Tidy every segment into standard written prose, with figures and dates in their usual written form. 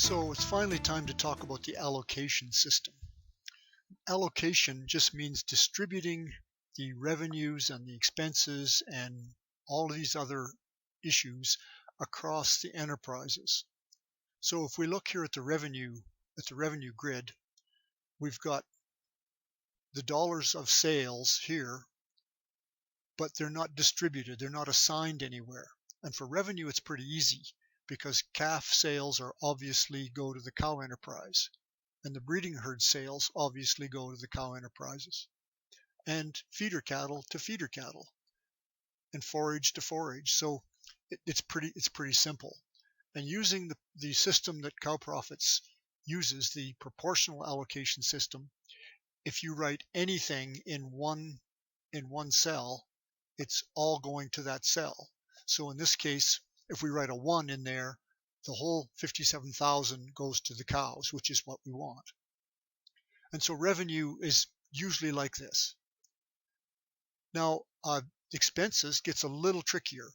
So it's finally time to talk about the allocation system. Allocation just means distributing the revenues and the expenses and all of these other issues across the enterprises. So if we look here at the revenue grid, we've got the dollars of sales here, but they're not distributed, they're not assigned anywhere. And for revenue, it's pretty easy because calf sales are obviously go to the cow enterprise, and the breeding herd sales obviously go to the cow enterprises, and feeder cattle to feeder cattle, and forage to forage. So it's pretty simple. And using the system that CowProfits uses, the proportional allocation system, if you write anything in one cell, it's all going to that cell. So in this case, if we write a 1 in there, the whole 57,000 goes to the cows, which is what we want. And so revenue is usually like this. Now, expenses gets a little trickier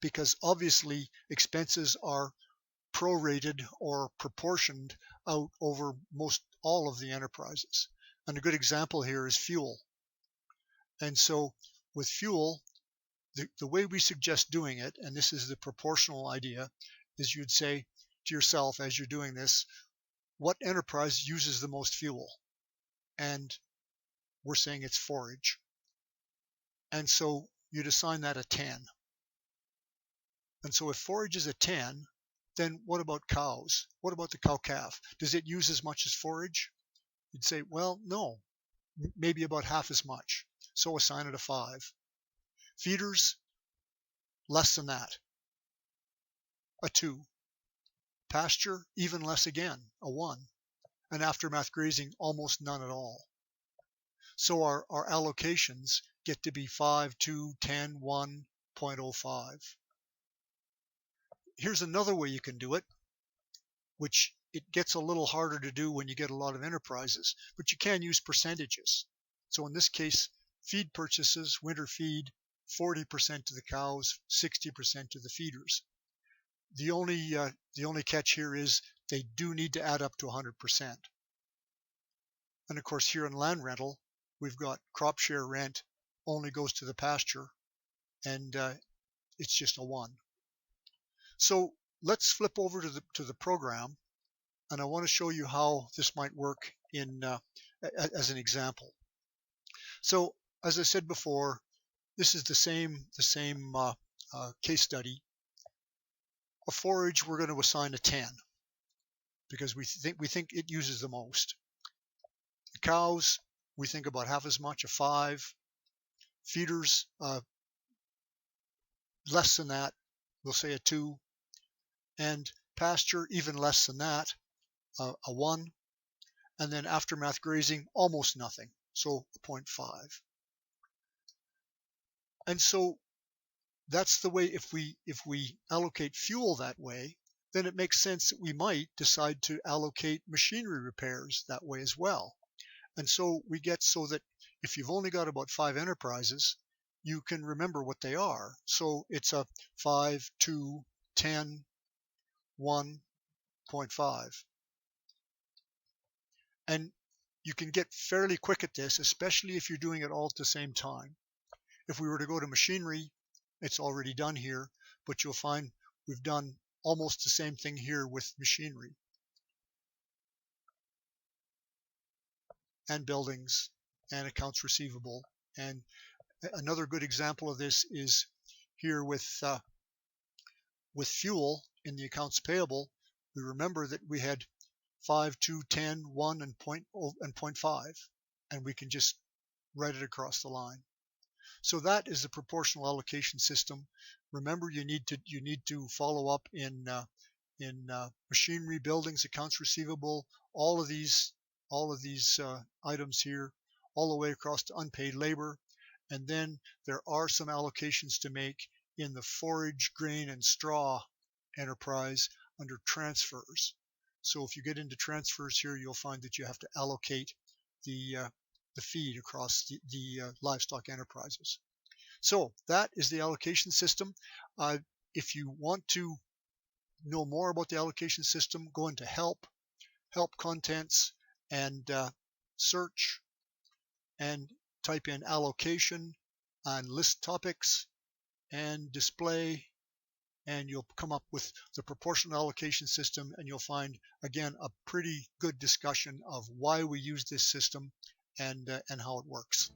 because obviously expenses are prorated or proportioned out over most all of the enterprises. And a good example here is fuel. And so with fuel, the way we suggest doing it, and this is the proportional idea, is you'd say to yourself as you're doing this, what enterprise uses the most fuel? And we're saying it's forage. And so you'd assign that a 10. And so if forage is a 10, then what about cows? What about the cow-calf? Does it use as much as forage? You'd say, well, no, maybe about half as much. So assign it a 5. Feeders, less than that, a 2. Pasture, even less again, a 1. And aftermath grazing, almost none at all. So our allocations get to be 5, 2, 10, 1, 0.05. Here's another way you can do it, which it gets a little harder to do when you get a lot of enterprises, but you can use percentages. So in this case, feed purchases, winter feed, 40% to the cows, 60% to the feeders. The only catch here is they do need to add up to 100%. And of course, here in land rental, we've got crop share rent only goes to the pasture, and it's just a 1. So let's flip over to the program, and I want to show you how this might work in as an example. So as I said before, this is the same case study. A forage we're going to assign a 10 because we think it uses the most. The cows we think about half as much, a 5. Feeders less than that, we'll say a 2. And pasture even less than that, a 1. And then aftermath grazing almost nothing, so a 0.5. And so that's the way, if we allocate fuel that way, then it makes sense that we might decide to allocate machinery repairs that way as well. And so we get so that if you've only got about 5 enterprises, you can remember what they are. So it's a 5, 2, 10, 1, 0.5. And you can get fairly quick at this, especially if you're doing it all at the same time. If we were to go to machinery, it's already done here, but you'll find we've done almost the same thing here with machinery. And buildings and accounts receivable. And another good example of this is here with fuel in the accounts payable. We remember that we had 5, 2, 10, 1, and 0.5, and we can just write it across the line. So that is the proportional allocation system. Remember, you need to follow up in machinery, buildings, accounts receivable, all of these items here, all the way across to unpaid labor. And then there are some allocations to make in the forage, grain, and straw enterprise under transfers. So if you get into transfers here, you'll find that you have to allocate the feed across the livestock enterprises. So that is the allocation system. If you want to know more about the allocation system, go into help contents, and search and type in allocation and list topics and display, and you'll come up with the proportional allocation system, and you'll find again a pretty good discussion of why we use this system and how it works.